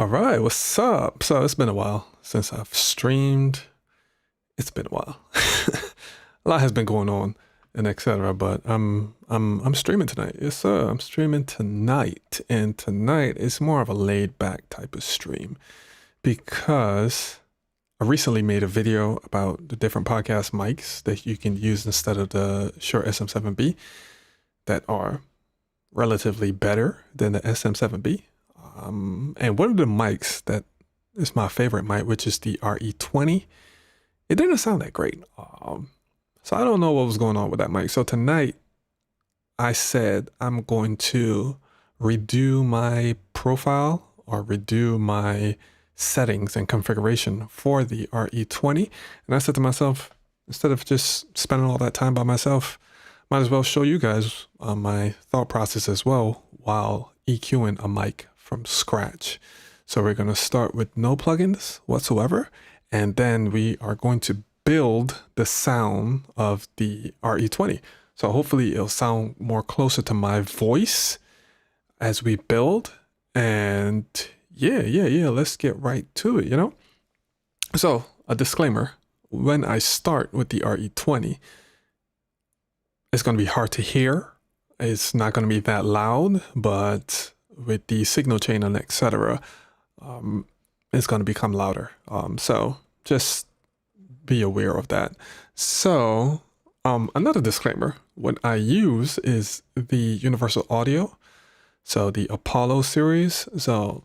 All right, what's up? So it's been a while since I've streamed. It's been a while. A lot has been going on and etc. But I'm streaming tonight. Yes, sir. I'm streaming tonight, and tonight is more of a laid back type of stream because I recently made a video about the different podcast mics that you can use instead of the Shure SM7B that are relatively better than the SM7B. And one of the mics that is my favorite mic, which is the RE20, it didn't sound that great. So I don't know what was going on with that mic. So tonight I said I'm going to redo my profile or redo my settings and configuration for the RE20. And I said to myself, instead of just spending all that time by myself, might as well show you guys my thought process as well while EQing a mic from scratch. So we're going to start with no plugins whatsoever, and then we are going to build the sound of the RE20. So hopefully it'll sound more closer to my voice as we build. And yeah, let's get right to it, you know? So a disclaimer, when I start with the RE20, it's going to be hard to hear. It's not going to be that loud, but with the signal chain and etc., it's going to become louder. So just be aware of that. So another disclaimer, what I use is the Universal Audio, so the Apollo series. So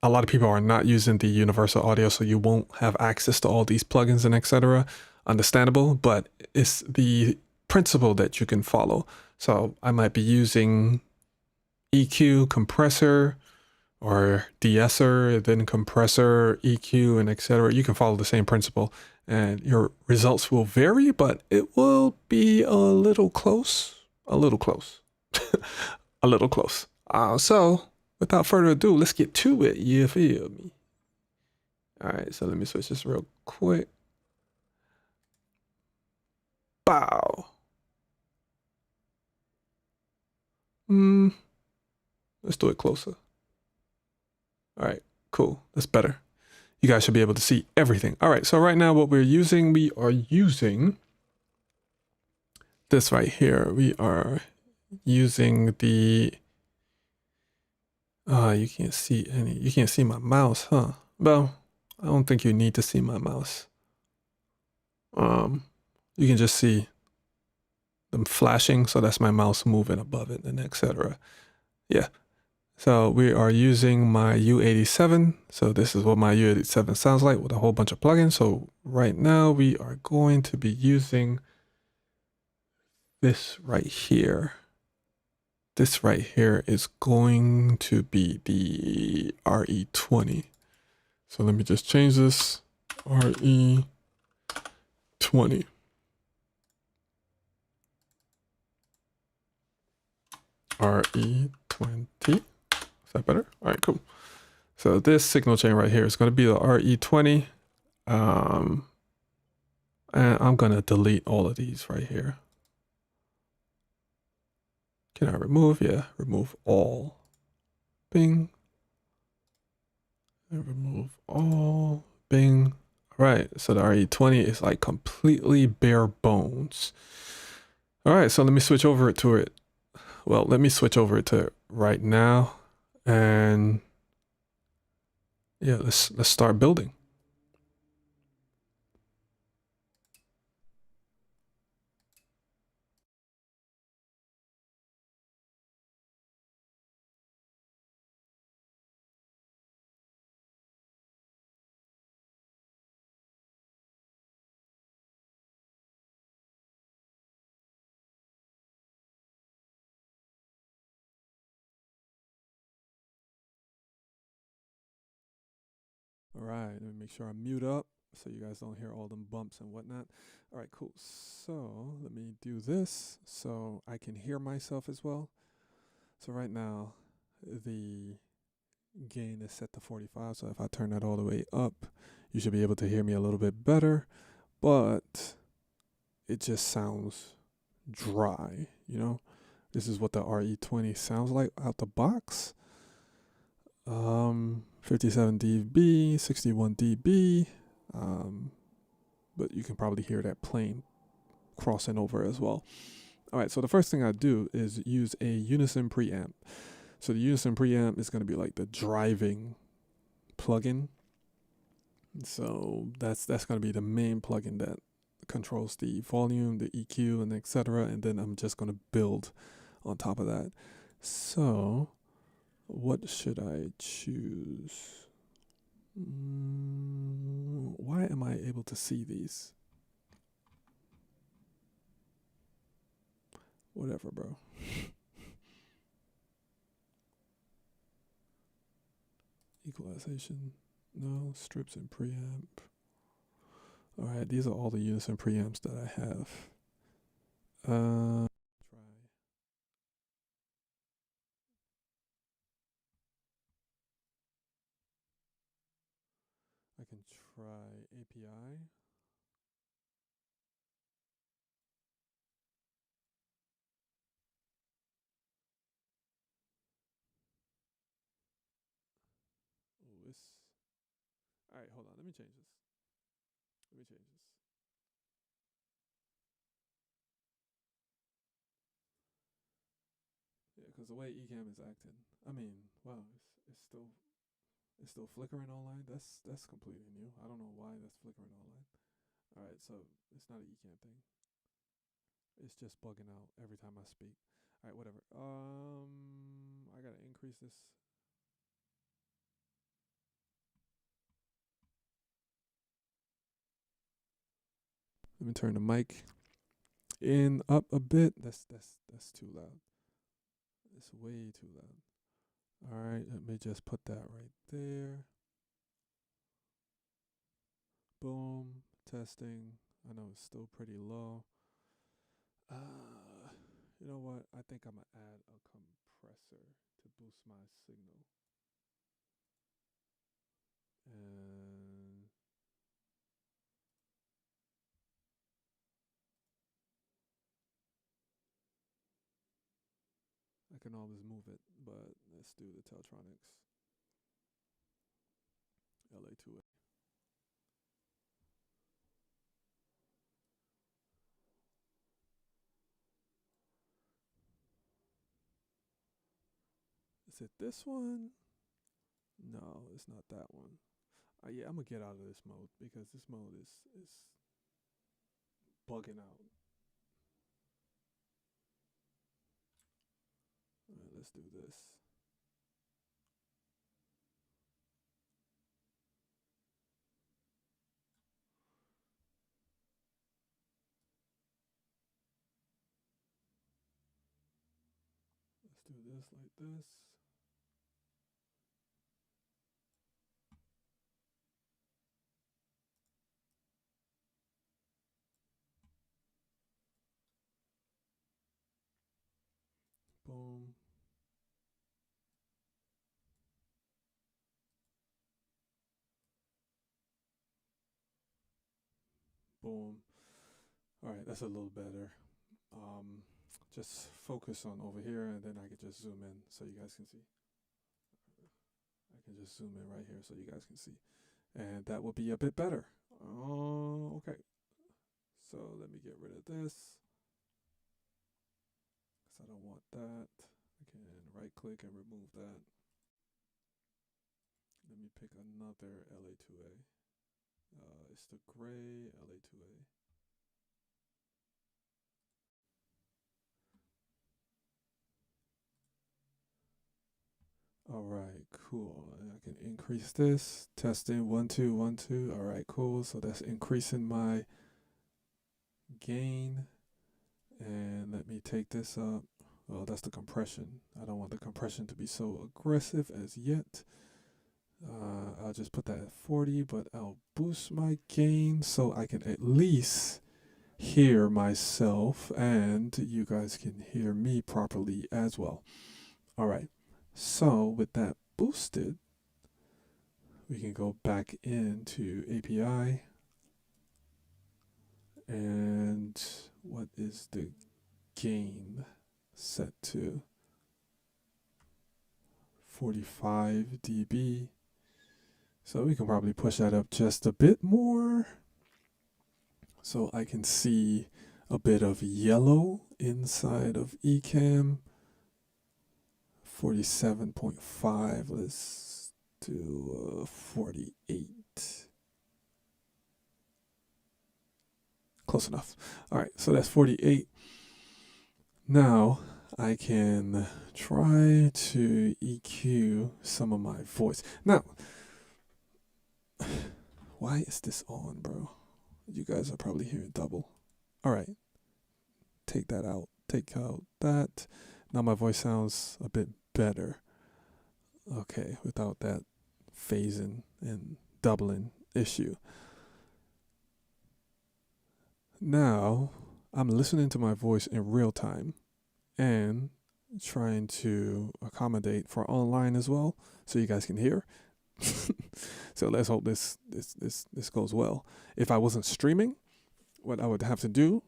a lot of people are not using the Universal Audio, so you won't have access to all these plugins and etc. Understandable, but it's the principle that you can follow. So I might be using EQ, compressor, or de-esser, then compressor, EQ, and etc. You can follow the same principle, and your results will vary, but it will be a little close, a little close. So without further ado, let's get to it. You feel me? All right, so let me switch this real quick. Bow. Let's do it closer. All right, cool. That's better. You guys should be able to see everything. All right, so right now what we are using this right here, we are using the, you can't see my mouse, huh? Well, I don't think you need to see my mouse. You can just see them flashing, so that's my mouse moving above it and etc. Yeah. So we are using my U87. So this is what my U87 sounds like with a whole bunch of plugins. So right now we are going to be using this right here. This right here is going to be the RE20. So let me just change this, RE20. RE20. Is that better? All right, cool. So this signal chain right here is going to be the RE20. And I'm going to delete all of these right here. Can I remove? Yeah, remove all. Bing. And remove all. Bing. All right, so the RE20 is like completely bare bones. All right, so let me switch over to it. Well, let me switch over to it right now. And yeah, let's start building. All right, let me make sure I mute up so you guys don't hear all them bumps and whatnot. All right, cool. So let me do this so I can hear myself as well. So right now, the gain is set to 45. So if I turn that all the way up, you should be able to hear me a little bit better. But it just sounds dry, you know? This is what the RE20 sounds like out the box. 57 dB, 61 dB. But you can probably hear that plane crossing over as well. All right, so the first thing I do is use a unison preamp. So the unison preamp is going to be like the driving plugin. So that's going to be the main plugin that controls the volume, the EQ, and etc. And then I'm just going to build on top of that. So what should I choose? Why am I able to see these? Whatever, bro. Equalization. No. Strips and preamp. All right, these are all the unison preamps that I have. Try. I can try API. Oh, this. All right, hold on. Let me change this. Let me change this. Yeah, because the way Ecamm is acting, I mean, wow, it's still flickering online. That's completely new. I don't know why that's flickering online. All right, so it's not an Ecamm thing. It's just bugging out every time I speak. All right, whatever. I gotta increase this. Let me turn the mic in up a bit. That's too loud. It's way too loud. All right, let me just put that right there. Boom. Testing. I know it's still pretty low. You know what? I think I'm gonna add a compressor to boost my signal. And I can always move it, but let's do the Teltronics LA2A. Is it this one? No, it's not that one. Yeah, I'm gonna get out of this mode because this mode is bugging out. All right, let's do this. Let's do this like this. Boom. Boom. All right, that's a little better. Just focus on over here, and then I can just zoom in so you guys can see. I can just zoom in right here so you guys can see. And that will be a bit better. Oh, okay. So let me get rid of this. Because I don't want that. I can right click and remove that. Let me pick another LA2A. It's the gray LA2A. All right, cool. And I can increase this. Testing 1 2 1 2. All right, cool. So that's increasing my gain. And let me take this up. Well, that's the compression. I don't want the compression to be so aggressive as yet. I'll just put that at 40, but I'll boost my gain so I can at least hear myself and you guys can hear me properly as well. All right. So with that boosted, we can go back into API. And what is the gain set to? 45 dB. So we can probably push that up just a bit more so I can see a bit of yellow inside of Ecamm. 47.5. Let's do 48. Close enough. All right, so that's 48. Now I can try to EQ some of my voice. Now, why is this on, bro? You guys are probably hearing double. All right, take that out. Take out that. Now my voice sounds a bit better. Okay, without that phasing and doubling issue. Now I'm listening to my voice in real time and trying to accommodate for online as well, so you guys can hear. So let's hope this goes well. If I wasn't streaming, what I would have to do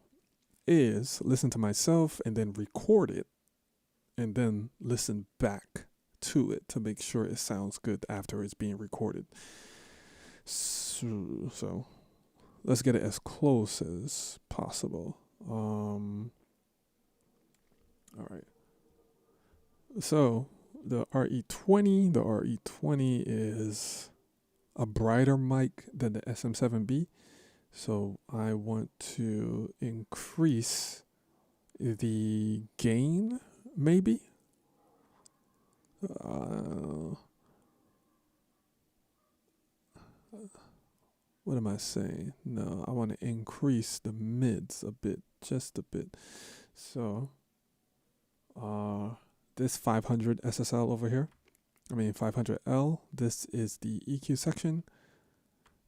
is listen to myself and then record it and then listen back to it to make sure it sounds good after it's being recorded. So let's get it as close as possible. All right. So the RE20 is a brighter mic than the SM7B. So I want to increase the gain, maybe. What am I saying? No, I want to increase the mids a bit, just a bit. So this 500 SSL over here, 500L, this is the EQ section.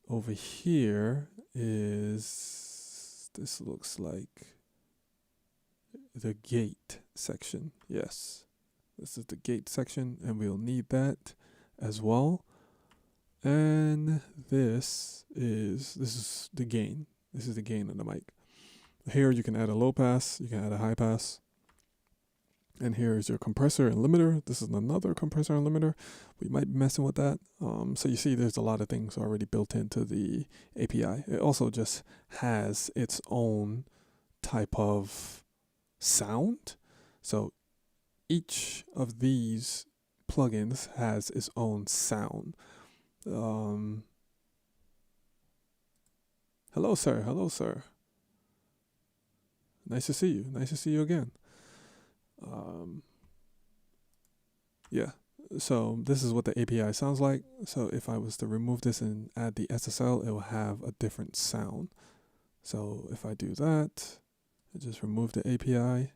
Over here is, this looks like the gate section. Yes, this is the gate section, and we'll need that as well. And this is the gain. This is the gain of the mic. Here you can add a low pass, you can add a high pass. And here is your compressor and limiter. This is another compressor and limiter. We might be messing with that. So you see there's a lot of things already built into the API. It also just has its own type of sound. So each of these plugins has its own sound. Hello, sir. Hello, sir. Nice to see you. Nice to see you again. Yeah. So this is what the API sounds like. So if I was to remove this and add the SSL, it will have a different sound. So if I do that, I just remove the API.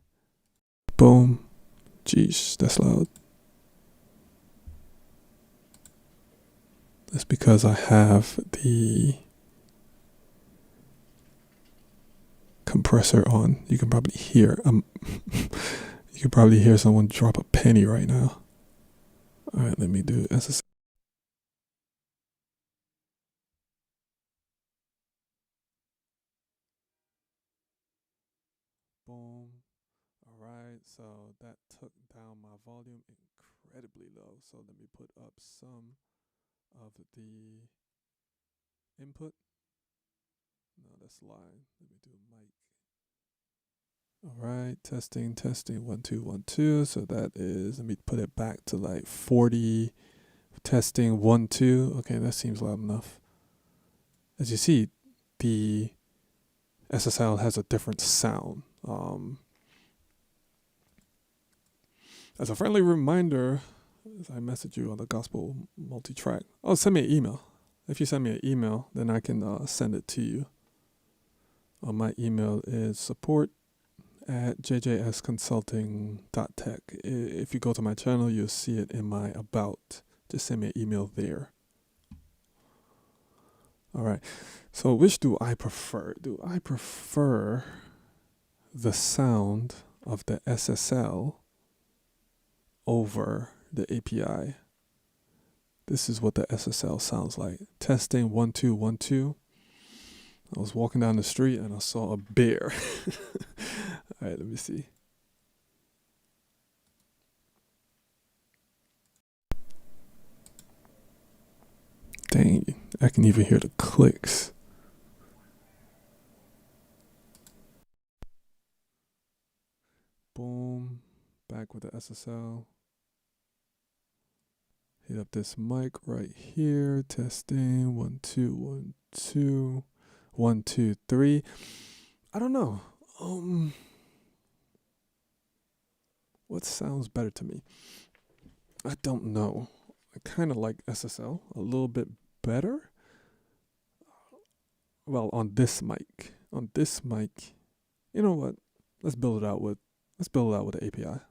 Boom. Jeez, that's loud. That's because I have the compressor on. You can probably hear you can probably hear someone drop a penny right now. All right, let me do SSL. Boom. All right, so that took down my volume incredibly low. So let me put up some of the input. No, that's line. Let me do mic. All right, testing, 1 2 1 2. So that is, let me put it back to like 40. Testing 1 2. Okay, that seems loud enough. As you see, the SSL has a different sound. As a friendly reminder, as I message you on the gospel multi-track, send me an email. If you send me an email, then I can send it to you. My email is support@jjsconsulting.tech. If you go to my channel, you'll see it in my about. Just send me an email there. All right. So which do I prefer? Do I prefer the sound of the SSL over the API? This is what the SSL sounds like. Testing 1 2 1 2. I was walking down the street and I saw a bear. All right, let me see. Dang, I can even hear the clicks. Boom, back with the SSL. Hit up this mic right here. Testing 1 2 1 2 1 2 3. I don't know. What sounds better to me? I don't know. I kind of like SSL a little bit better. Well, on this mic, you know what? Let's build it out with the API.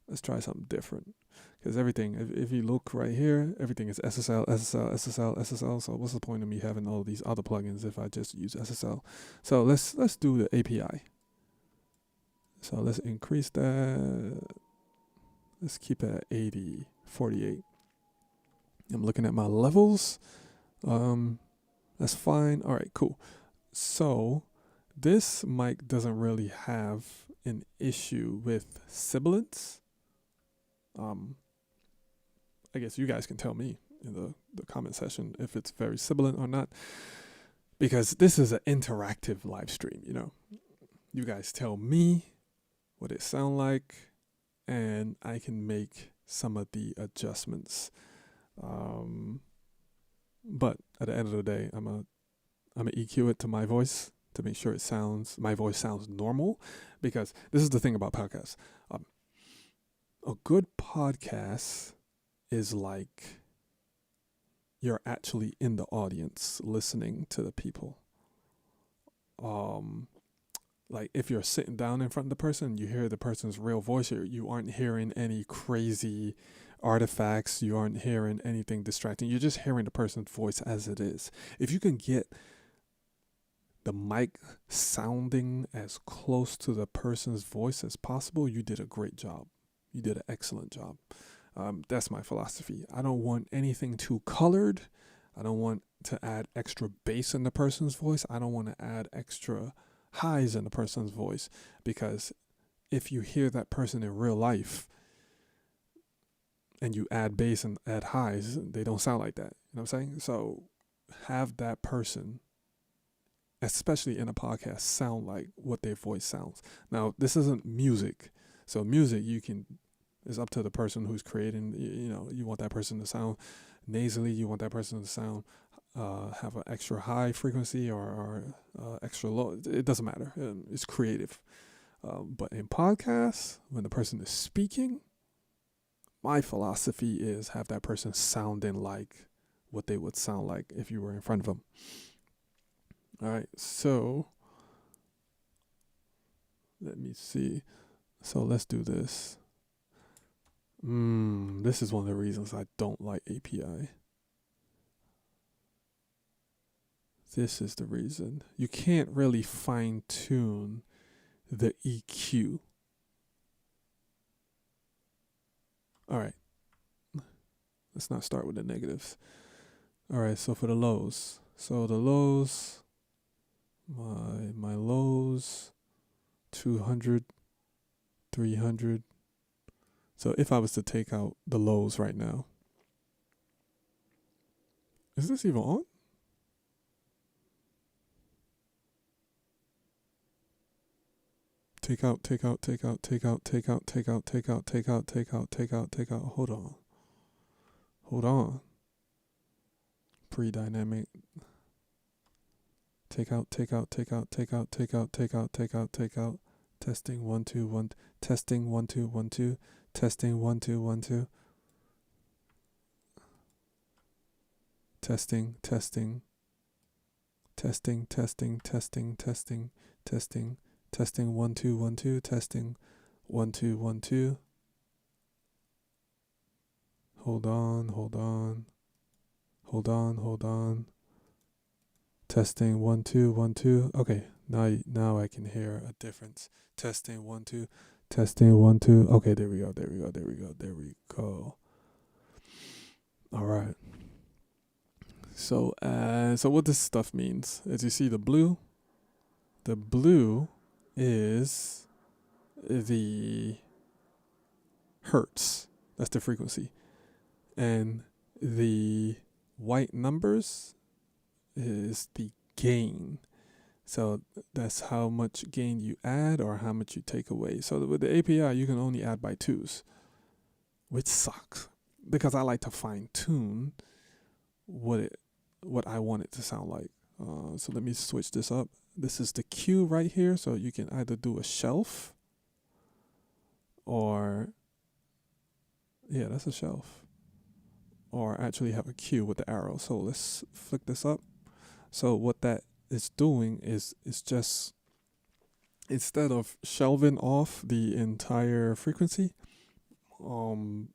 Let's try something different. Because everything, if you look right here, everything is SSL, SSL, SSL, SSL. So what's the point of me having all these other plugins if I just use SSL? So let's do the API. So let's increase that. Let's keep it at 80, 48. I'm looking at my levels. That's fine. All right, cool. So this mic doesn't really have an issue with sibilance. I guess you guys can tell me in the comment section if it's very sibilant or not, because this is an interactive live stream. You guys tell me what it sounds like, and I can make some of the adjustments. But at the end of the day, I'm gonna EQ it to my voice to make sure my voice sounds normal, because this is the thing about podcasts. A good podcast is like you're actually in the audience listening to the people. Like if you're sitting down in front of the person, you hear the person's real voice. You aren't hearing any crazy artifacts. You aren't hearing anything distracting. You're just hearing the person's voice as it is. If you can get the mic sounding as close to the person's voice as possible, you did a great job. You did an excellent job. That's my philosophy. I don't want anything too colored. I don't want to add extra bass in the person's voice. I don't want to add extra highs in the person's voice, because if you hear that person in real life and you add bass and add highs, they don't sound like that. You know what I'm saying? So have that person, especially in a podcast, sound like what their voice sounds. Now, this isn't music. So music, It's up to the person who's creating. You want that person to sound nasally. You want that person to sound have an extra high frequency or extra low. It doesn't matter. It's creative. But in podcasts, when the person is speaking, my philosophy is have that person sounding like what they would sound like if you were in front of them. All right, so let me see. So let's do this. This is one of the reasons I don't like API. This is the reason. You can't really fine tune the EQ. All right. Let's not start with the negatives. All right, so for the lows. So the lows, my lows, 200, 300. So if I was to take out the lows right now, is this even on? Take out. Hold on. Pre-dynamic. Take out. Testing 1 2 1. Testing 1 2 1 2. Testing 1 2 1 2. Testing. Testing 1 2 1 2. Testing 1 2 1 2. Hold on. Testing 1 2 1 2. Okay, now I can hear a difference. Testing 1 2. Testing 1 2. Okay, there we go. All right. So what this stuff means is, you see the blue is the hertz. That's the frequency. And the white numbers is the gain. So that's how much gain you add or how much you take away. So with the API, you can only add by twos, which sucks because I like to fine tune what I want it to sound like. So let me switch this up. This is the Q right here. So you can either do a shelf or, yeah, that's a shelf, or actually have a Q with the arrow. So let's flick this up. So what that is doing is just, instead of shelving off the entire frequency, or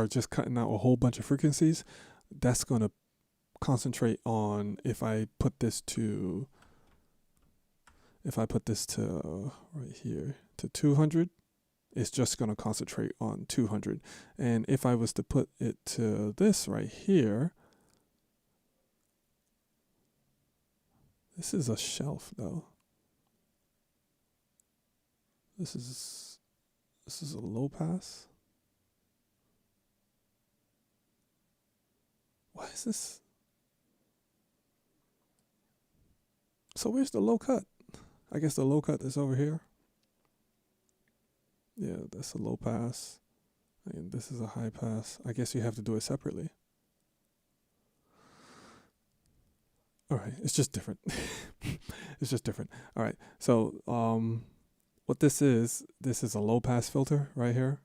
just cutting out a whole bunch of frequencies, that's going to concentrate on, if I put this to right here to 200, it's just going to concentrate on 200. And if I was to put it to this right here, this is a shelf though. This is a low pass. Why is this? So where's the low cut? I guess the low cut is over here. Yeah, that's a low pass. And this is a high pass. I guess you have to do it separately. All right, it's just different. It's just different. All right, so what this is a low pass filter right here.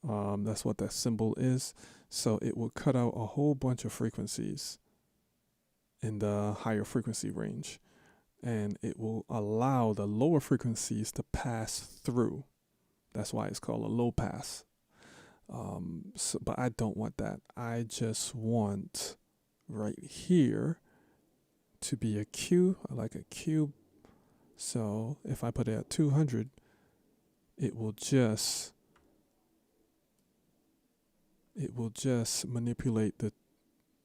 That's what that symbol is. So it will cut out a whole bunch of frequencies in the higher frequency range, and it will allow the lower frequencies to pass through. That's why it's called a low pass. But I don't want that. I just want right here to be a Q. I like a Q. So if I put it at 200, it will just manipulate the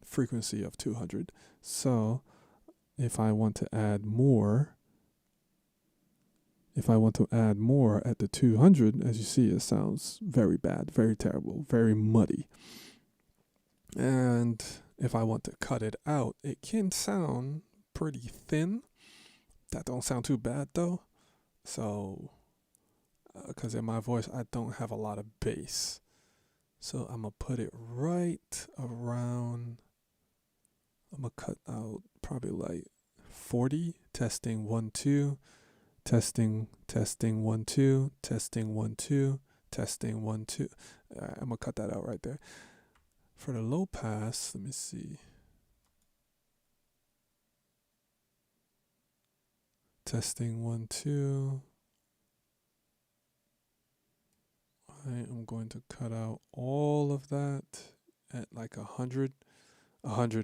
frequency of 200. So if I want to add more at the 200, as you see, it sounds very bad, very terrible, very muddy. And if I want to cut it out, it can sound pretty thin. That don't sound too bad though. So because in my voice I don't have a lot of bass. So I'm gonna put it right around. I'm gonna cut out probably like 40. Testing 1 2. Testing 1 2. Testing 1 2. Testing 1 2. All right, I'm gonna cut that out right there. For the low pass, let me see. Testing 1 2. I am going to cut out all of that at like 100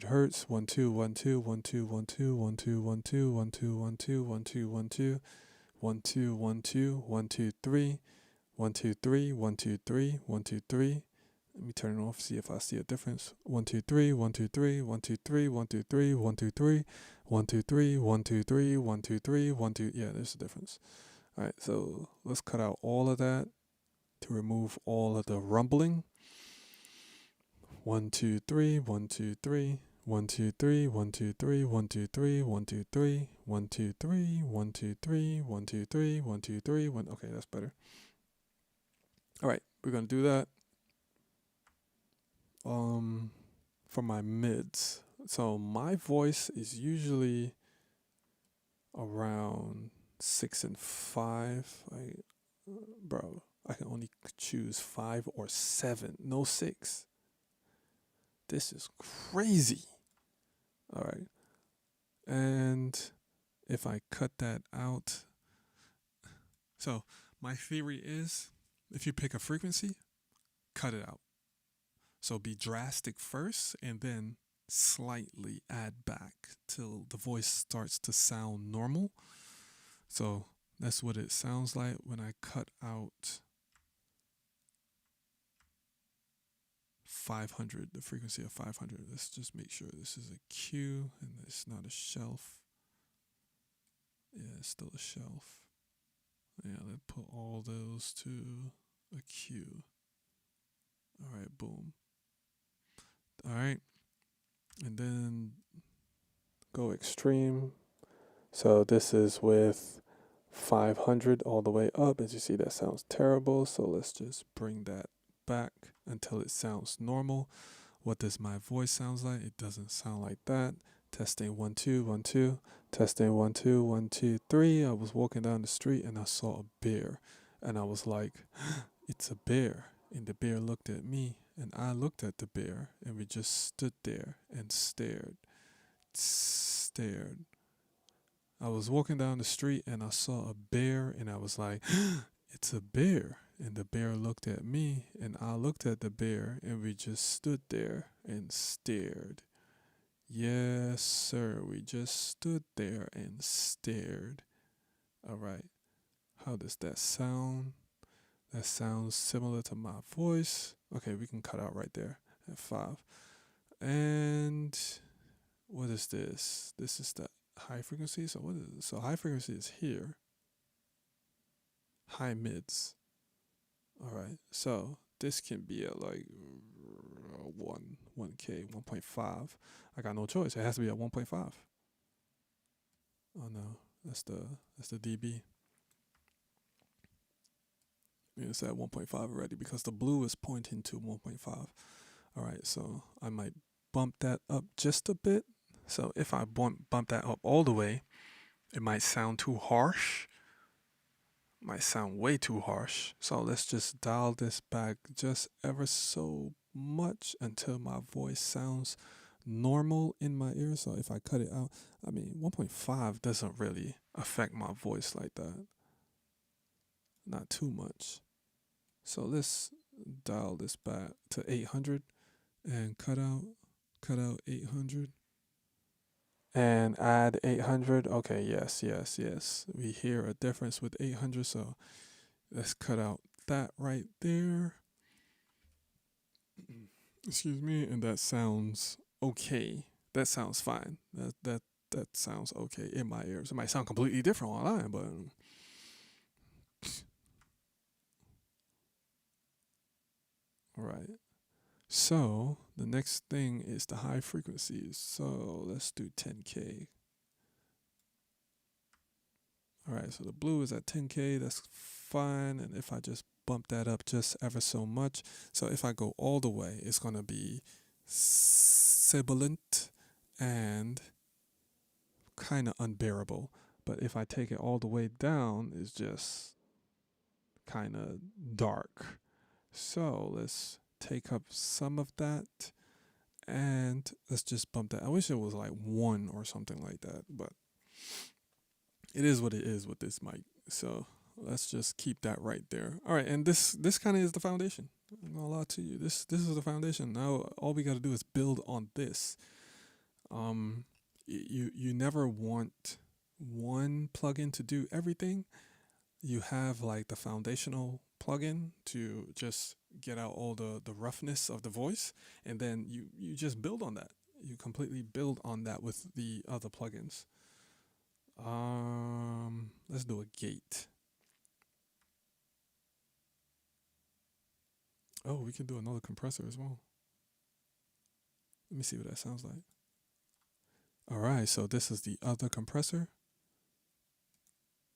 hertz. 1 2 1 2 1 2 1 2 1 2 1 2 1 2 1 2 1 2 1 2 1 2 1 2 1 2 3 1 2 3 1 2 3 1 2 3. Let me turn it off, see if I see a difference. 1 2 3 1 2 3 1 2 3 1 2 3 1 2 3 1 2 3 1 2 3 1 2 3 1 2. Yeah, there's a difference. All right, so let's cut out all of that to remove all of the rumbling. 1 2 3 1 2 3 1 2 3 1 2 3 1 2 3 1 2 3 1 2 3 1 2 3 1 2 3 1 2 3 1. Okay, that's better. All right, we're gonna do that. For my mids, so my voice is usually around 6 and 5. Bro, I can only choose 5 or 7, no 6. This is crazy. All right. And if I cut that out, so my theory is if you pick a frequency, cut it out. So be drastic first and then slightly add back till the voice starts to sound normal. So that's what it sounds like when I cut out 500, the frequency of 500. Let's just make sure this is a Q and it's not a shelf. Yeah, it's still a shelf. Yeah, let's put all those to a Q. All right, boom. All right, and then go extreme. So this is with 500 all the way up. As you see, that sounds terrible. So let's just bring that back until it sounds normal. What does my voice sound like? It doesn't sound like that. Testing 1 2 1 2. Testing 1 2 1 2 3. I was walking down the street and I saw a bear, and I was like, "It's a bear." And the bear looked at me, and I looked at the bear, and we just stood there and stared. I was walking down the street and I saw a bear, and I was like, "It's a bear." And the bear looked at me, and I looked at the bear, and we just stood there and stared. Yes, sir, we just stood there and stared. All right, how does that sound? That sounds similar to my voice. Okay, we can cut out right there at 5. And what is this? This is the high frequency. So what is it? So high frequency is here. High mids. All right. So this can be at like 1K, 1.5. I got no choice. It has to be at 1.5. Oh no, that's the dB. Yeah, it's at 1.5 already because the blue is pointing to 1.5. All right, so I might bump that up just a bit. So if I bump that up all the way, it might sound too harsh. Might sound way too harsh. So let's just dial this back just ever so much until my voice sounds normal in my ear. So if I cut it out, I mean, 1.5 doesn't really affect my voice like that. Not too much. So let's dial this back to 800 and cut out 800 and add 800. Okay, yes. We hear a difference with 800, so let's cut out that right there. Excuse me, and that sounds okay. That sounds fine. That sounds okay in my ears. It might sound completely different online, but all right. So the next thing is the high frequencies. So let's do 10K. All right, so the blue is at 10K. That's fine. And if I just bump that up just ever so much, so if I go all the way, it's going to be sibilant and kind of unbearable. But if I take it all the way down, it's just kind of dark. So let's take up some of that and let's just bump that. I wish it was like 1 or something like that, but it is what it is with this mic. So let's just keep that right there. All right, and this kind of is the foundation. I'm gonna lie to you. This is the foundation. Now all we got to do is build on this. You never want one plugin to do everything. You have like the foundational plugin to just get out all the roughness of the voice, and then you just build on that. You completely build on that with the other plugins. Let's do a gate. Oh, we can do another compressor as well. Let me see what that sounds like. All right, so this is the other compressor.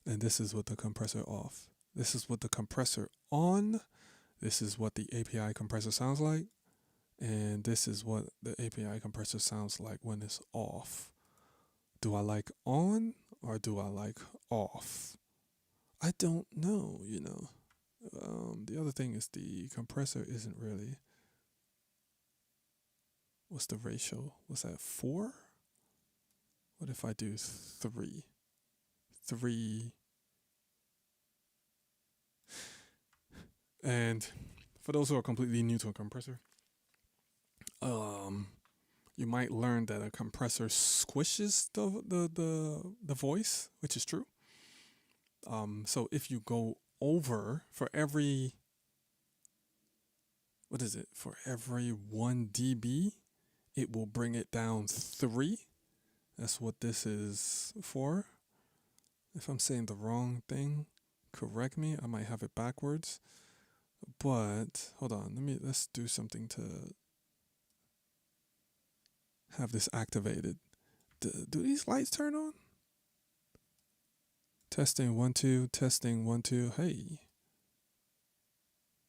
And this is with the compressor off. This is with the compressor on. This is what the API compressor sounds like. And this is what the API compressor sounds like when it's off. Do I like on or do I like off? I don't know, you know. The other thing is the compressor isn't really. What's the ratio? What's that, 4? What if I do 3? 3. And for those who are completely new to a compressor, you might learn that a compressor squishes the voice, which is true. So if you go over for every, what is it? For every 1 dB, it will bring it down 3. That's what this is for. If I'm saying the wrong thing, correct me. I might have it backwards. But hold on, let's do something to have this activated. Do these lights turn on? Testing 1 2, testing 1 2. Hey.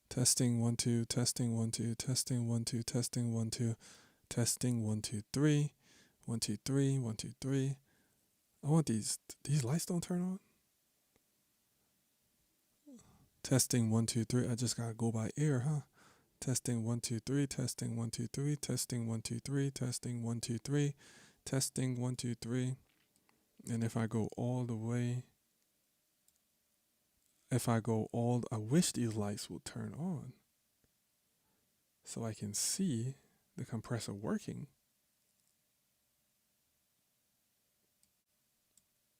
Testing 1 2, testing 1 2, testing 1 2, testing 1 2, testing 1 2 3, 1 2 3, 1 2 3. I want these lights don't turn on. Testing 1 2 3. I just gotta go by ear, huh? Testing 1 2 3, testing 1 2 3, testing 1 2 3, testing 1 2 3, testing 1 2 3. And if I go all the way, I wish these lights would turn on so I can see the compressor working.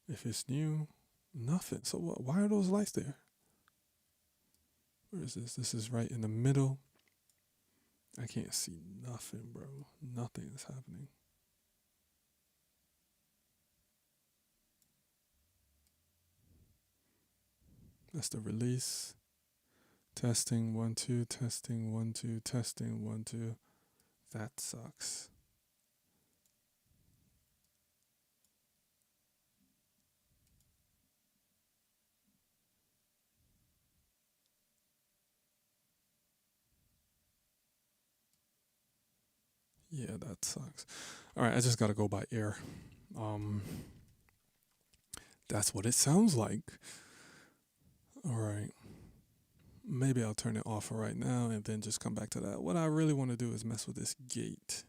If it's new, nothing. So why are those lights there? Where is this? This is right in the middle. I can't see nothing, bro. Nothing is happening. That's the release. Testing 1 2, testing 1 2, testing 1 2. That sucks. Yeah, that sucks. All right, I just gotta go by ear. That's what it sounds like. All right. Maybe I'll turn it off for right now and then just come back to that. What I really want to do is mess with this gate.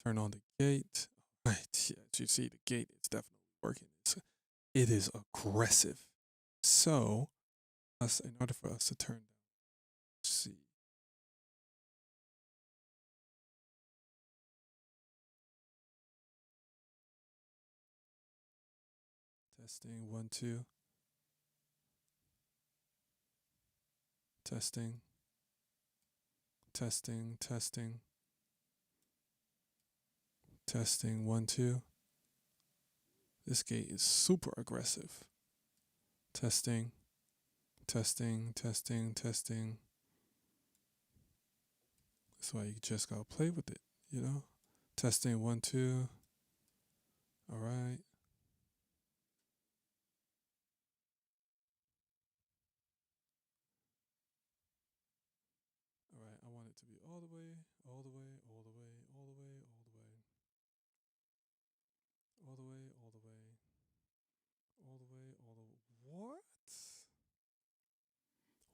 Turn on the gate. Right, yeah, you see the gate is definitely working. It is aggressive. So, in order for us to turn down, see. Testing 1 2. Testing. Testing. Testing. Testing 1 2. This gate is super aggressive. Testing. Testing. Testing. Testing. That's why you just gotta play with it, you know? Testing 1 2. All right.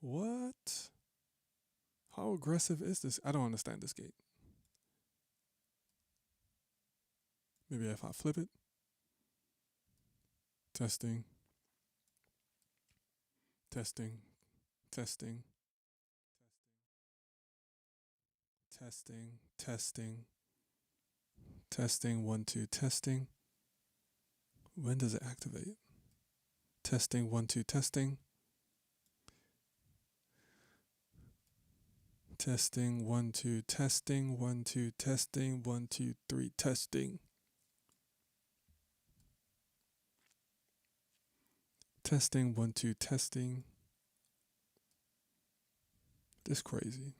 What? How aggressive is this? I don't understand this gate. Maybe if I flip it. Testing. Testing. Testing. Testing. Testing. Testing. 1, 2. Testing. When does it activate? Testing. 1, 2. Testing. Testing. 1, 2. Testing. 1, 2. Testing. 1, 2, 3. Testing. Testing. 1, 2. Testing. This crazy.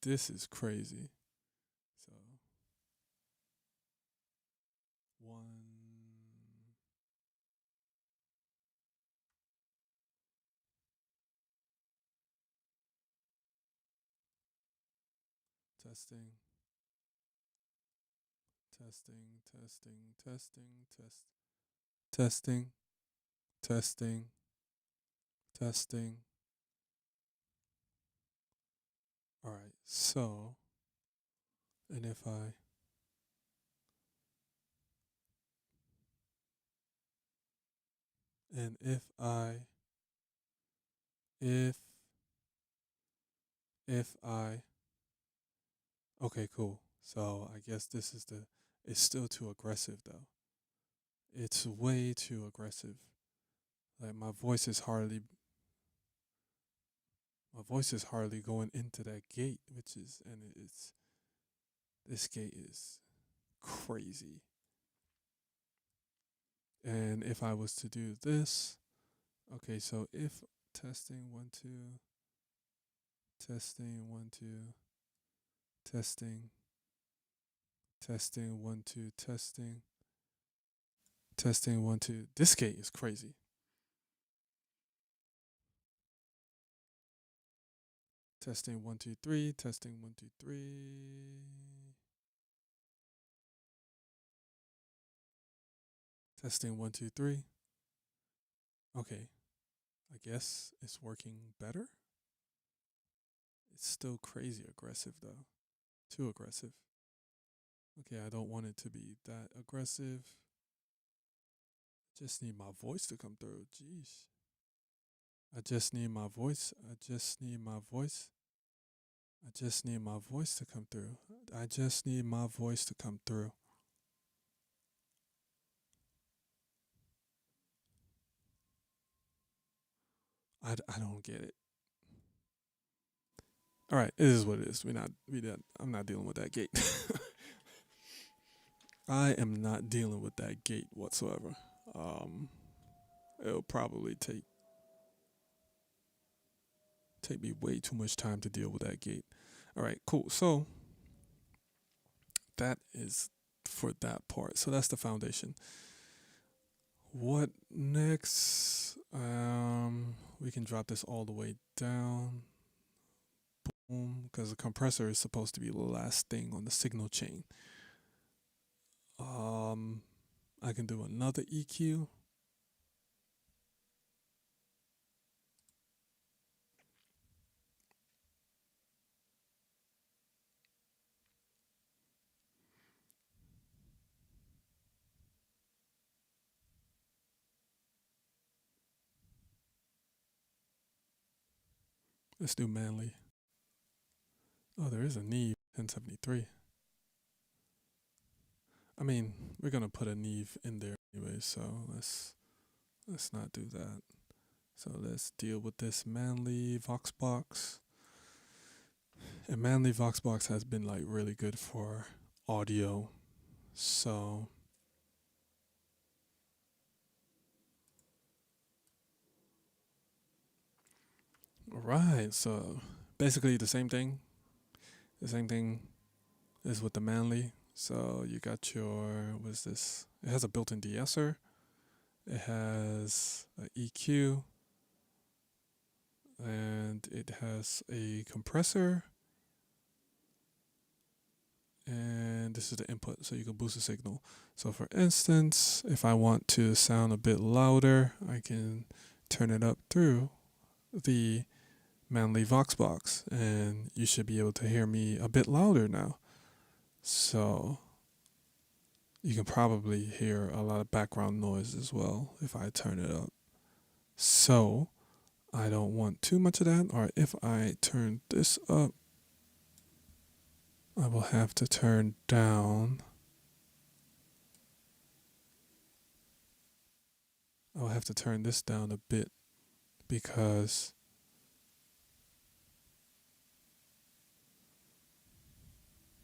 This is crazy. So 1. Testing. Testing. Testing. Testing. Testing. Testing. Testing. All right. So, and if I and if I if I okay, cool. So I guess this is it's still too aggressive though. It's way too aggressive. Like my voice is hardly going into that gate, which is and it's this gate is crazy. And if I was to do this, okay, so if testing 1, 2, testing 1, 2, testing, testing 1, 2, testing, testing 1, 2. This gate is crazy. Testing 1, 2, 3, testing 1, 2, 3. Testing 1, 2, 3. Okay, I guess it's working better. It's still crazy aggressive though. Too aggressive. Okay, I don't want it to be that aggressive. Just need my voice to come through. Jeez. I just need my voice. I just need my voice. I just need my voice to come through. I just need my voice to come through. I don't get it. All right, it is what it is. I'm not dealing with that gate. I am not dealing with that gate whatsoever. It'll probably take me way too much time to deal with that gate. All right, cool. So that is for that part. So that's the foundation. What next? We can drop this all the way down. Boom, because the compressor is supposed to be the last thing on the signal chain. I can do another EQ. Let's do Manly. Oh, there is a Neve 1073. I mean, we're gonna put a Neve in there anyway, so let's not do that. So let's deal with this Manly Voxbox. And Manly Voxbox has been like really good for audio. So all right, so basically the same thing. The same thing is with the Manly. So you got your what's this? It has a built-in de-esser. It has an EQ, and it has a compressor. And this is the input, so you can boost the signal. So for instance, if I want to sound a bit louder, I can turn it up through the Manly Vox box, and you should be able to hear me a bit louder now. So you can probably hear a lot of background noise as well if I turn it up. So I don't want too much of that, or if I turn this up, I will have to turn down. I'll have to turn this down a bit because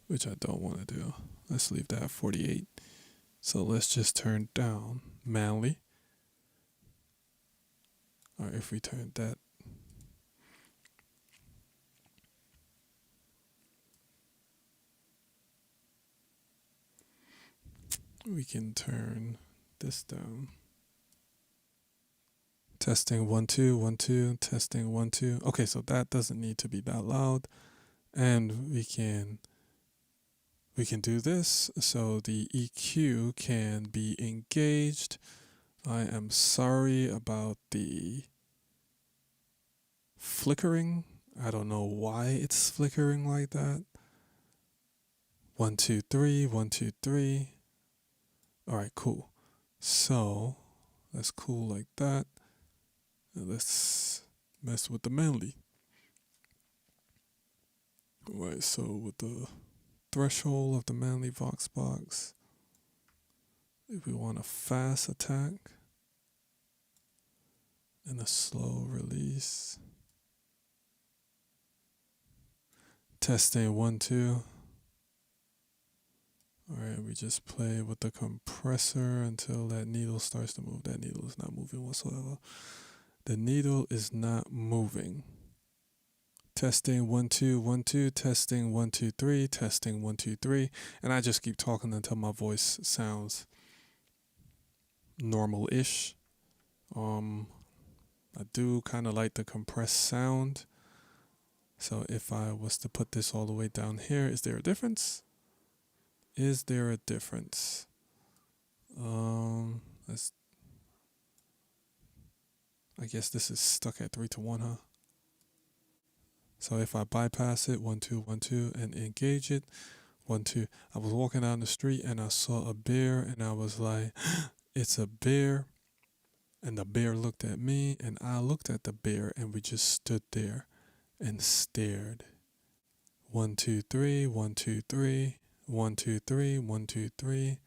which I don't want to do. Let's leave that at 48. So let's just turn down Manly. Or if we turn that, we can turn this down. Testing 1 2 1 2, testing 1 2. Okay, so that doesn't need to be that loud, and we can do this so the EQ can be engaged. I am sorry about the flickering. I don't know why it's flickering like that. 1 2 3 1 2 3. All right, cool. So that's cool like that. And let's mess with the Manly. All right, so with the threshold of the Manly Vox box, if we want a fast attack and a slow release. Testing 1 2. All right, we just play with the compressor until that needle starts to move. That needle is not moving whatsoever. The needle is not moving. Testing 1 2 1 2. Testing 1 2 3. Testing 1 2 3. And I just keep talking until my voice sounds normal-ish. I do kind of like the compressed sound. So if I was to put this all the way down here, is there a difference? Is there a difference? Let's. I guess this is stuck at 3 to 1, huh? So if I bypass it, 1 2 1 2, and engage it, 1 2. I was walking down the street and I saw a bear, and I was like, "It's a bear." And the bear looked at me, and I looked at the bear, and we just stood there and stared. 1 2 3 1 2 3 1 2 3 1 2 3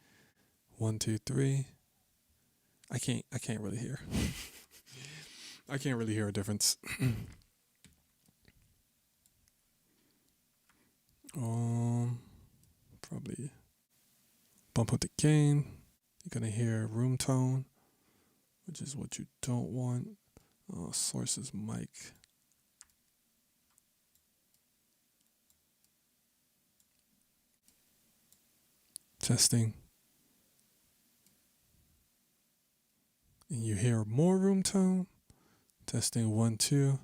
1 2 3. I can't really hear. I can't really hear a difference. Probably bump up the gain. You're gonna hear room tone, which is what you don't want. Sources mic. Testing. And you hear more room tone. Testing 1 2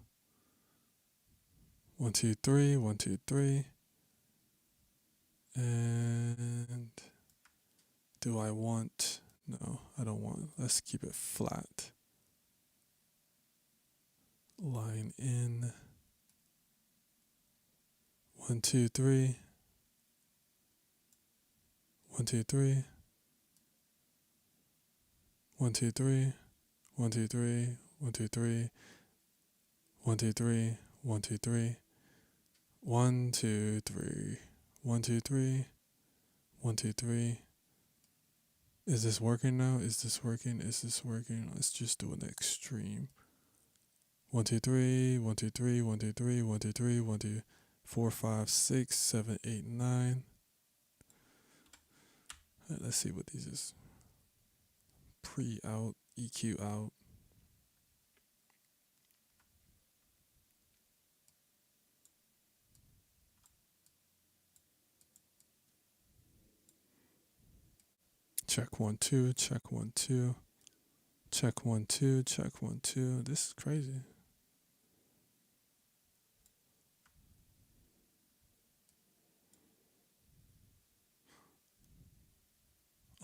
1 2 3 1 2 3. And do I want? No, I don't want. Let's keep it flat. Line in. 1 2 3 1 2 3 1 2 3 1 2 3 1 2 3 1 2 3 1 2 3 1 2 3 1 2 3 1 2 3. Is this working now? Is this working? Is this working? Let's just do an extreme. 1 2 3 1 2 3 1 2 3 1 2 3 1 2 4 5 6 7 8 9. Right, let's see what these is. Pre out, EQ out. Check 1 2, check 1 2, check 1 2, check 1 2. This is crazy.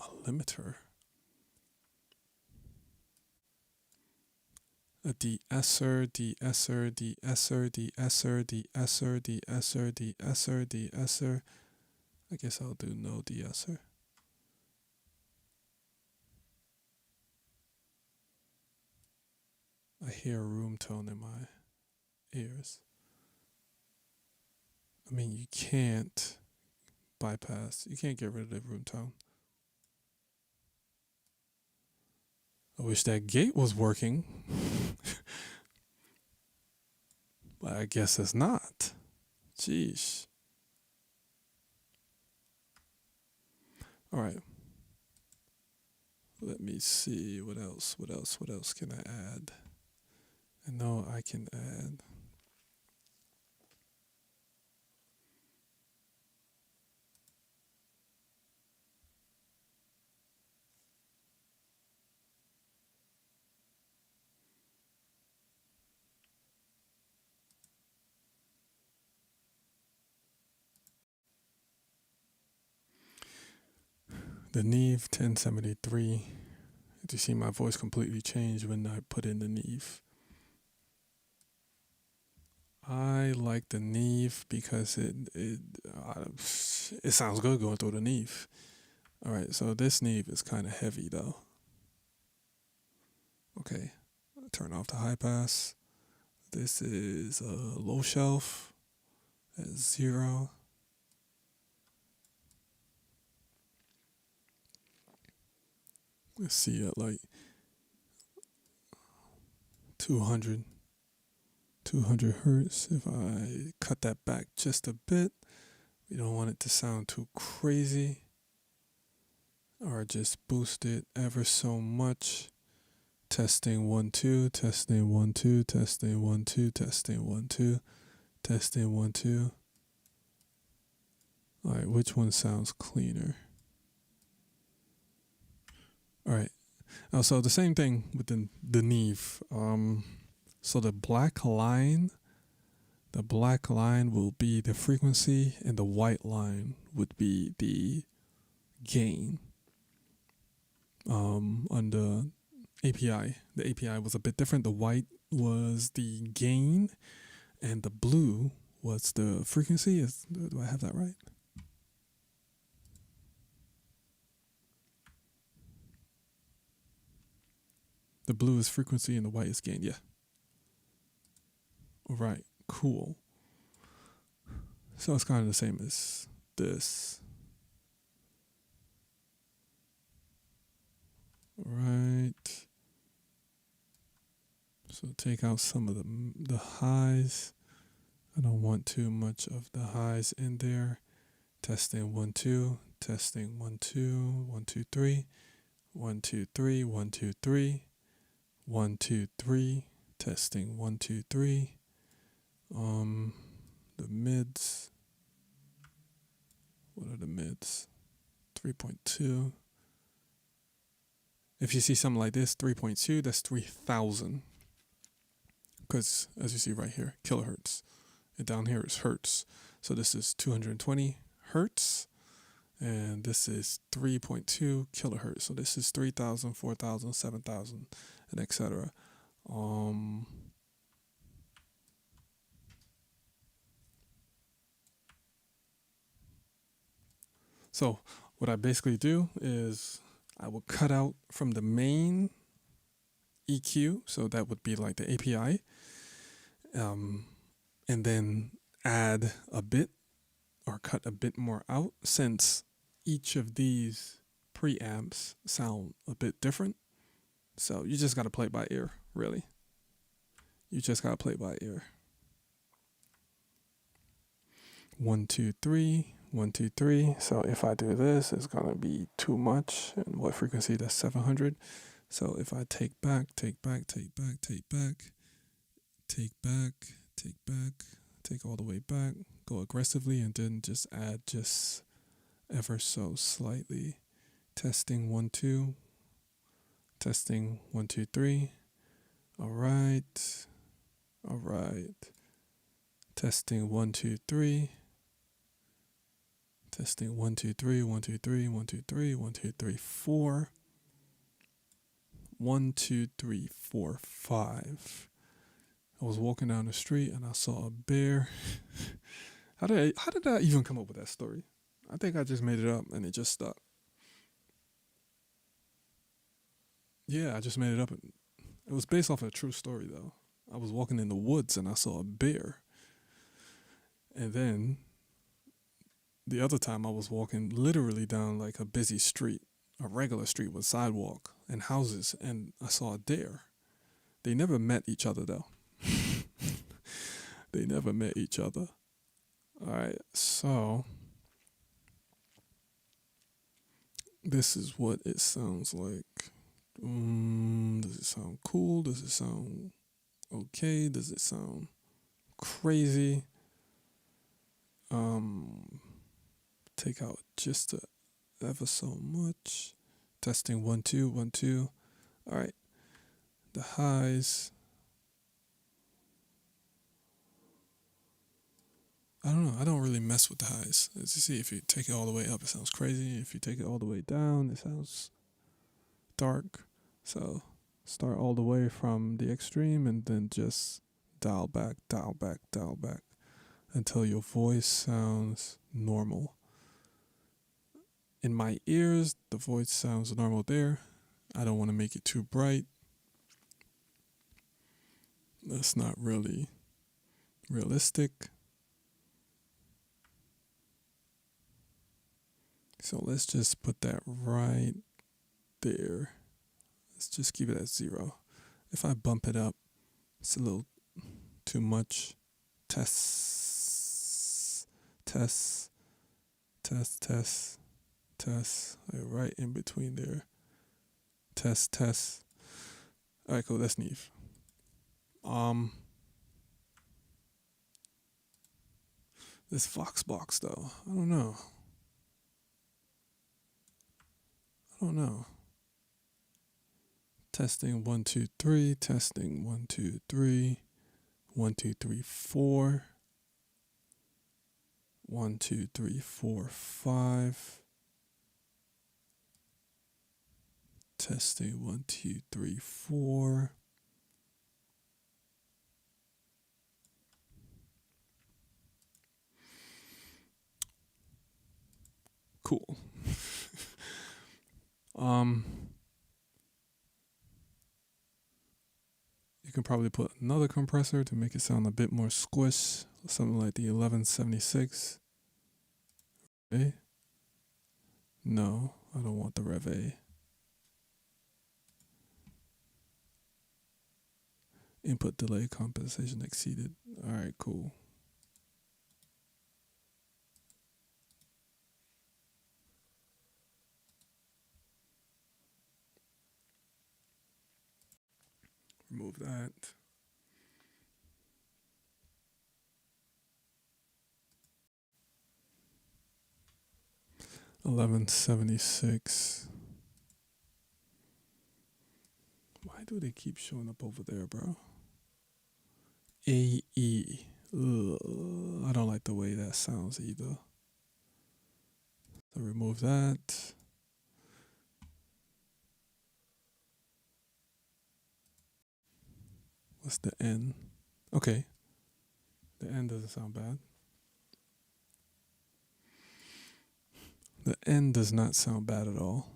A limiter. a de-esser, de-esser, de-esser, de-esser, de-esser, de-esser, de-esser, de-esser. I guess I'll do no de-esser. I hear a room tone in my ears. I mean, you can't bypass, you can't get rid of the room tone. I wish that gate was working, but I guess it's not. Jeez. All right. Let me see what else can I add? I know I can add. The Neve 1073. Did you see my voice completely change when I put in the Neve? I like the Neve because it sounds good going through the Neve. All right, so this Neve is kind of heavy though. Okay, turn off the high pass. This is a low shelf at 0. Let's see at like 200 hertz. If I cut that back just a bit, we don't want it to sound too crazy, or just boost it ever so much. Testing 1 2, testing 1 2, testing 1 2, testing 1 2, testing 1 2. All right, which one sounds cleaner? All right. So the same thing with the Neve. So the black line will be the frequency, and the white line would be the gain. On the API was a bit different. The white was the gain, and the blue was the frequency. Do I have that right? The blue is frequency and the white is gain. Yeah. All right. Cool. So it's kind of the same as this. All right. So take out some of the highs. I don't want too much of the highs in there. Testing 1 2, testing 1 2, 1 2 3, 1 2 3, 1 2 3, 1 2 3, testing 1 2 3. The mids. What are the mids? 3.2. If you see something like this, 3.2, that's 3,000. Because as you see right here, kilohertz. And down here is hertz. So this is 220 hertz. And this is 3.2 kilohertz. So this is 3,000, 4,000, 7,000, and etc. So what I basically do is I will cut out from the main EQ. So that would be like the API. And then add a bit or cut a bit more out, since each of these preamps sound a bit different. So you just got to play by ear, really. You just got to play by ear. 1 2 3, 1 2 3. So if I do this, it's going to be too much. And what frequency? That's 700. So if I take back, take back, take back, take back, take back, take back, take all the way back, go aggressively, and then just add just ever so slightly. Testing 1 2, testing 1 2 3. All right, all right. Testing 1 2 3. Testing 1 2 3, 1 2 3, 1 2 3, 1 2 3 4. 1, 2, 3, 4, 5. I was walking down the street and I saw a bear. How did I even come up with that story? I think I just made it up and it just stuck. Yeah, I just made it up. It was based off of a true story though. I was walking in the woods and I saw a bear. And then the other time I was walking literally down like a busy street, a regular street with sidewalk and houses, and I saw a deer. They never met each other though. They never met each other. All right, so this is what it sounds like. Does it sound cool? Does it sound okay? Does it sound crazy? Take out just ever so much. Testing 1 2 1 2. All right, the highs. I don't know. I don't really mess with the highs. As you see, if you take it all the way up, it sounds crazy. If you take it all the way down, it sounds dark. So start all the way from the extreme and then just dial back, dial back, dial back until your voice sounds normal. In my ears, the voice sounds normal there. I don't want to make it too bright. That's not really realistic. So let's just put that right there. Let's just keep it at 0. If I bump it up, it's a little too much. Test, test, test, test, test. Right in between there. Test, test. All right, cool. That's Neve. This Vox box though, I don't know. Testing 1 2 3. Testing 1 2 3. 1 2 3 4. 1 2 3 4 5. Testing 1 2 3 4. Cool. You can probably put another compressor to make it sound a bit more squish, something like the 1176. A? No, I don't want the Rev A. Input delay compensation exceeded. All right, cool. Remove that. $11.76. Why do they keep showing up over there, bro? AE. Ugh, I don't like the way that sounds either. So remove that. What's the N? Okay. The N doesn't sound bad. The N does not sound bad at all.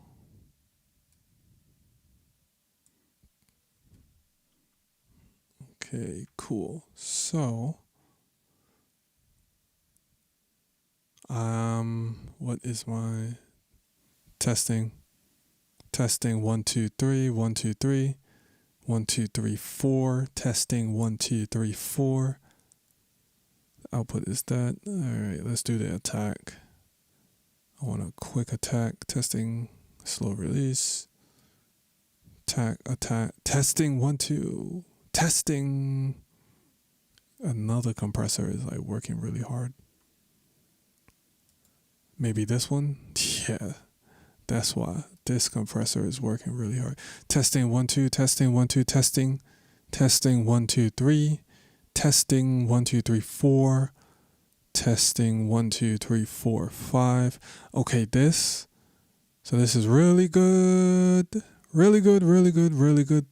Okay, cool. So, what is my testing? Testing 1 2 3 1 2 3 1 2 3 4. Testing 1 2 3 4. Output is that. All right, let's do the attack. I want a quick attack. Testing, slow release. Attack. Testing 1 2. Testing. Another compressor is like working really hard. Maybe this one? Yeah, that's why this compressor is working really hard. Testing 1 2. Testing 1 2. Testing. Testing 1 2 3. Testing 1 2 3 4. Testing 1 2 3 4 5. Okay, this. So this is really good. Really good, really good, really good.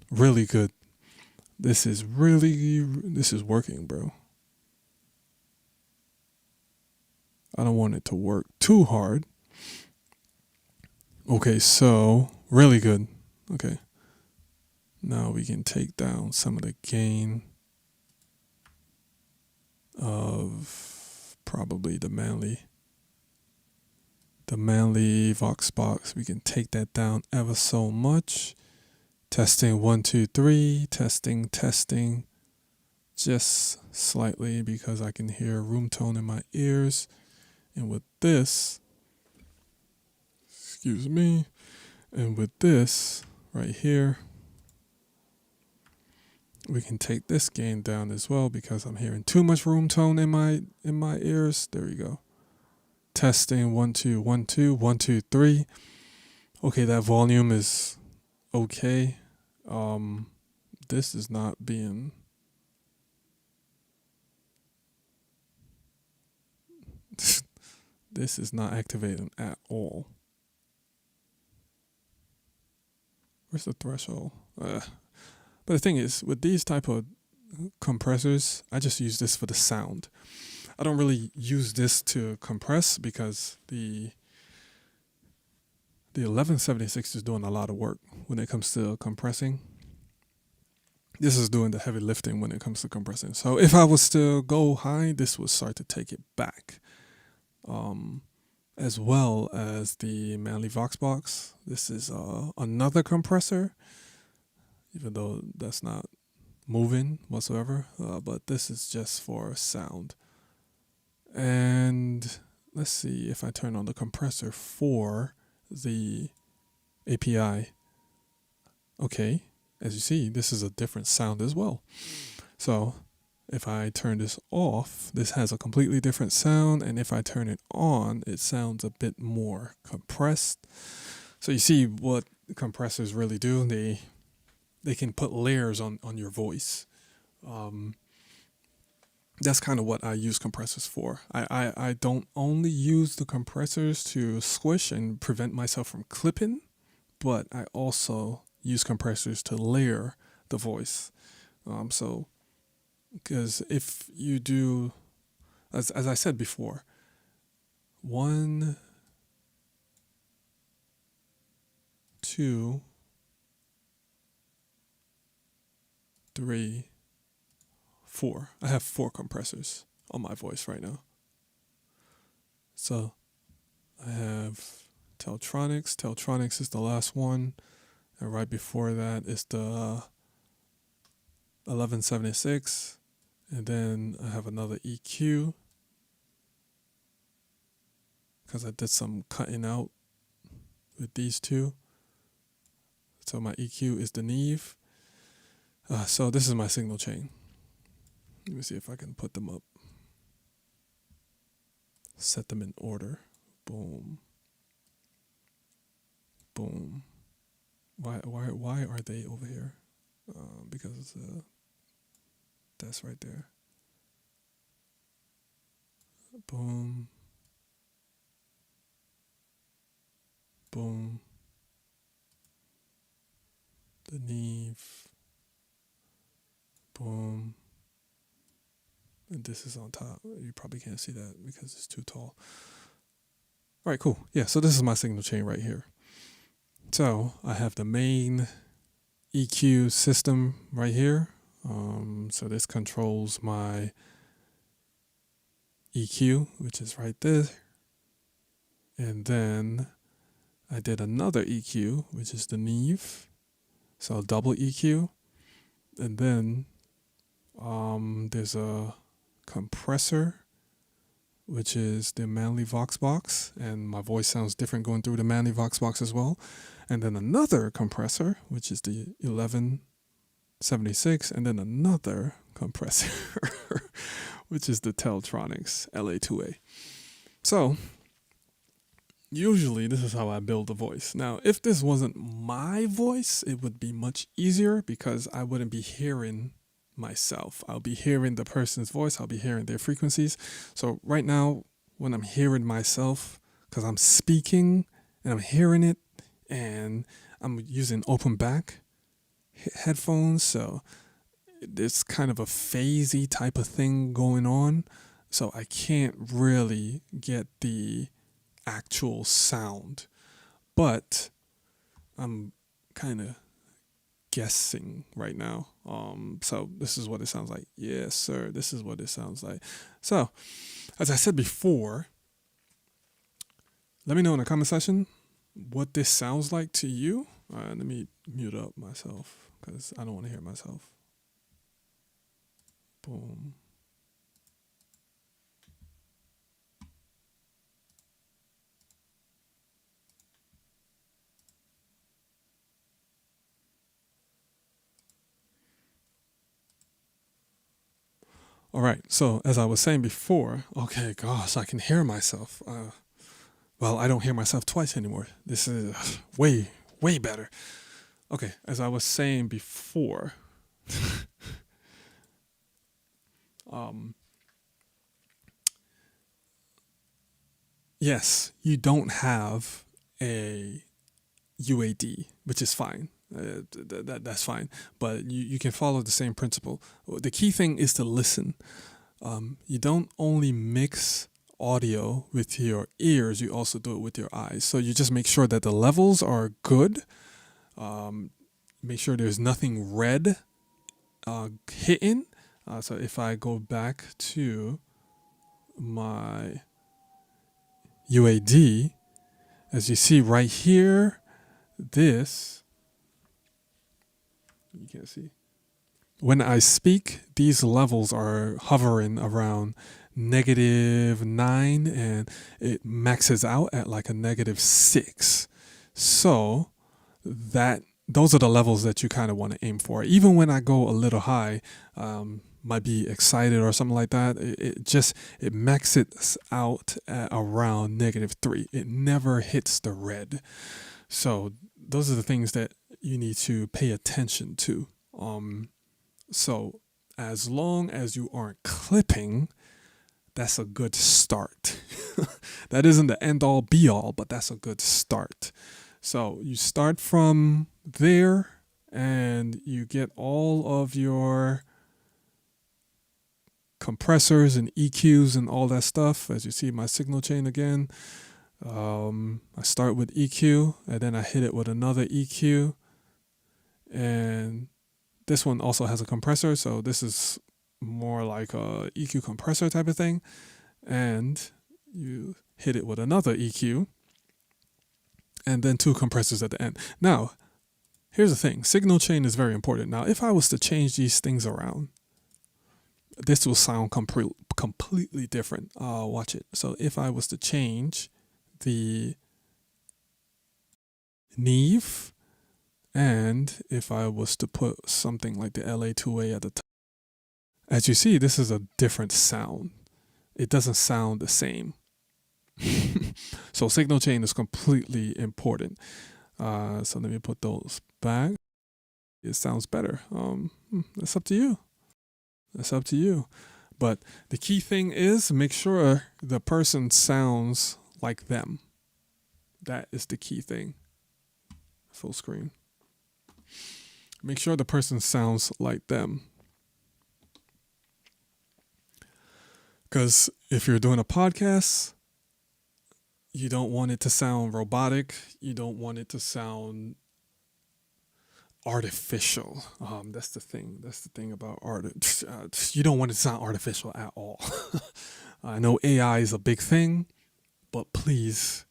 Really good. This is working, bro. I don't want it to work too hard. Okay, so really good. Okay. Now we can take down some of the gain of probably the manly Vox box. We can take that down ever so much. Testing 1, 2, 3. Testing. Just slightly because I can hear room tone in my ears. And with this, excuse me, and with this right here, we can take this gain down as well because I'm hearing too much room tone in my ears. There we go. Testing 1, 2, 1, 2, 1, 2, 3. Okay, that volume is okay. This is not being this is not activating at all. Where's the threshold? But the thing is, with these type of compressors, I just use this for the sound. I don't really use this to compress because the 1176 is doing a lot of work when it comes to compressing. This is doing the heavy lifting when it comes to compressing. So if I was to go high, this would start to take it back. As well as the Manly Vox box. This is another compressor, even though that's not moving whatsoever. But this is just for sound. And let's see if I turn on the compressor for the API. Okay, as you see, this is a different sound as well. So if I turn this off, this has a completely different sound. And if I turn it on, it sounds a bit more compressed. So you see what compressors really do. They can put layers on your voice. That's kind of what I use compressors for. I don't only use the compressors to squish and prevent myself from clipping, but I also use compressors to layer the voice. Because if you do, as I said before, 1, 2, 3, 4. I have 4 compressors on my voice right now. So I have Teltronics. Teltronics is the last one. And right before that is the 1176. And then I have another EQ because I did some cutting out with these two. So my EQ is the Neve. So this is my signal chain. Let me see if I can put them up. Set them in order. Boom. Boom. Why are they over here? Because that's right there. Boom. Boom. The Neve. Boom. And this is on top. You probably can't see that because it's too tall. All right, cool. Yeah, so this is my signal chain right here. So I have the main EQ system right here. So this controls my EQ, which is right there. And then I did another EQ, which is the Neve. So double EQ. And then there's a compressor, which is the Manly Vox box. And my voice sounds different going through the Manly Vox box as well. And then another compressor, which is the 1176. And then another compressor, which is the Teltronics LA2A. So usually this is how I build a voice. Now, if this wasn't my voice, it would be much easier because I wouldn't be hearing myself. I'll be hearing the person's voice. I'll be hearing their frequencies. So right now, when I'm hearing myself, because I'm speaking and I'm hearing it, and I'm using open back headphones, so there's kind of a phasey type of thing going on, so I can't really get the actual sound, but I'm kind of guessing right now. So this is what it sounds like. Yes, sir. This is what it sounds like. So, as I said before, let me know in the comment section what this sounds like to you. Let me mute up myself because I don't want to hear myself. Boom. All right. So as I was saying before, okay, gosh, I can hear myself. Well, I don't hear myself twice anymore. This is way, way better. Okay, as I was saying before, yes, you don't have a UAD, which is fine. That's fine. But you can follow the same principle. The key thing is to listen. You don't only mix audio with your ears, you also do it with your eyes. So you just make sure that the levels are good. Make sure there's nothing red hitting. So if I go back to my UAD, as you see right here, this, you can't see. When I speak, these levels are hovering around -9 and it maxes out at like a -6. So those are the levels that you kind of want to aim for. Even when I go a little high, might be excited or something like that, it maxes out at around -3. It never hits the red. So those are the things that you need to pay attention to. So as long as you aren't clipping, that's a good start. That isn't the end all be all, but that's a good start. So you start from there and you get all of your compressors and EQs and all that stuff. As you see my signal chain again, I start with EQ and then I hit it with another EQ, and this one also has a compressor, so this is more like a EQ compressor type of thing, and you hit it with another EQ and then 2 compressors at the end. Now here's the thing, signal chain is very important. Now if I was to change these things around, this will sound completely different. Watch it. So if I was to change the Neve, and if I was to put something like the LA2A at the top, as you see, this is a different sound. It doesn't sound the same. So signal chain is completely important. So let me put those back. It sounds better. That's up to you. That's up to you. But the key thing is make sure the person sounds like them. That is the key thing. Full screen. Make sure the person sounds like them. Because if you're doing a podcast, you don't want it to sound robotic. You don't want it to sound artificial. That's the thing. That's the thing about art. You don't want it to sound artificial at all. I know AI is a big thing, but please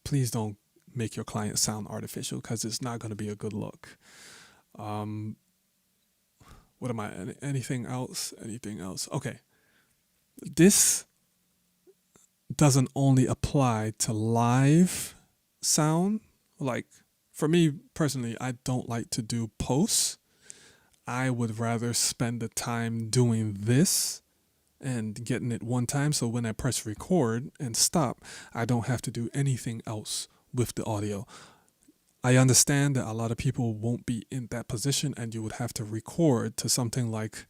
don't make your client sound artificial, because it's not going to be a good look. What am I? Anything else? Anything else? Okay. This doesn't only apply to live sound. Like for me personally, I don't like to do posts. I would rather spend the time doing this and getting it one time, so when I press record and stop, I don't have to do anything else with the audio. I understand that a lot of people won't be in that position and you would have to record to something like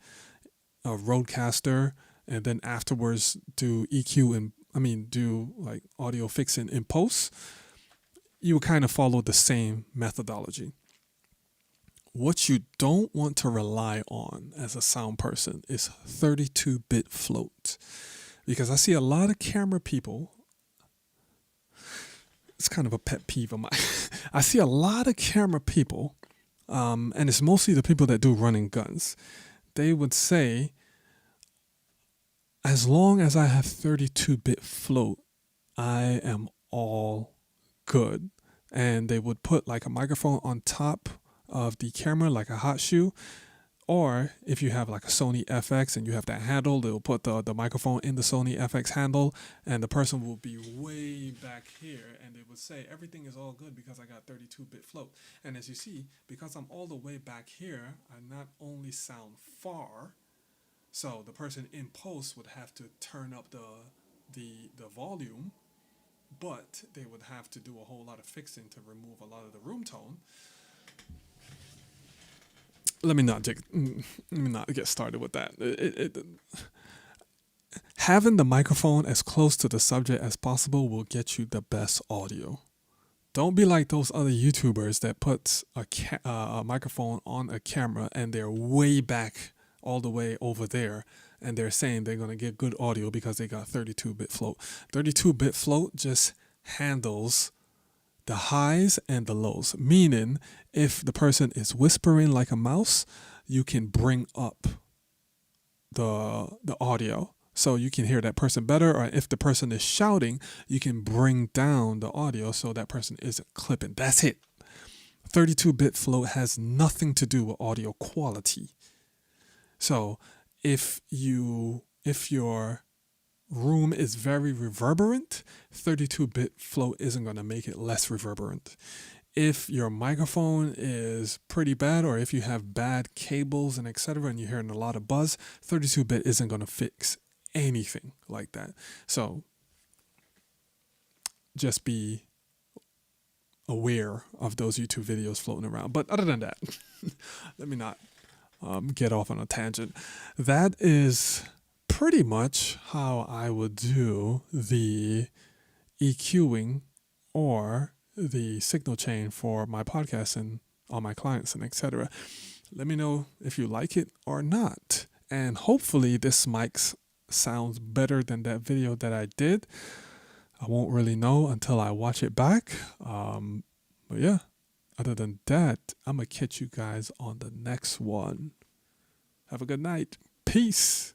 a Rodecaster and then afterwards do EQ and do like audio fixing in post. you kind of follow the same methodology. What you don't want to rely on as a sound person is 32-bit float. Because I see a lot of camera people, it's kind of a pet peeve of mine. I see a lot of camera people, and it's mostly the people that do running guns. They would say, as long as I have 32-bit float, I am all good. And they would put like a microphone on top of the camera, like a hot shoe. Or if you have like a Sony FX and you have that handle, they'll put the microphone in the Sony FX handle, and the person will be way back here, and they would say everything is all good because I got 32-bit float. And as you see, because I'm all the way back here, I not only sound far, so the person in post would have to turn up the volume, but they would have to do a whole lot of fixing to remove a lot of the room tone. Let me not get started with that. Having the microphone as close to the subject as possible will get you the best audio. Don't be like those other YouTubers that puts a microphone on a camera and they're way back all the way over there, and they're saying they're going to get good audio because they got 32-bit float. 32-bit float just handles the highs and the lows, meaning if the person is whispering like a mouse, you can bring up the audio so you can hear that person better. Or if the person is shouting, you can bring down the audio so that person isn't clipping. That's it. 32-bit float has nothing to do with audio quality. So if your room is very reverberant, 32-bit float isn't going to make it less reverberant. If your microphone is pretty bad, or if you have bad cables and etc., and you're hearing a lot of buzz, 32-bit isn't going to fix anything like that. So just be aware of those YouTube videos floating around. But other than that, let me not get off on a tangent. That is pretty much how I would do the EQing or the signal chain for my podcast and all my clients and etc. Let me know if you like it or not. And hopefully this mic sounds better than that video that I did. I won't really know until I watch it back. But yeah, other than that, I'm going to catch you guys on the next one. Have a good night. Peace.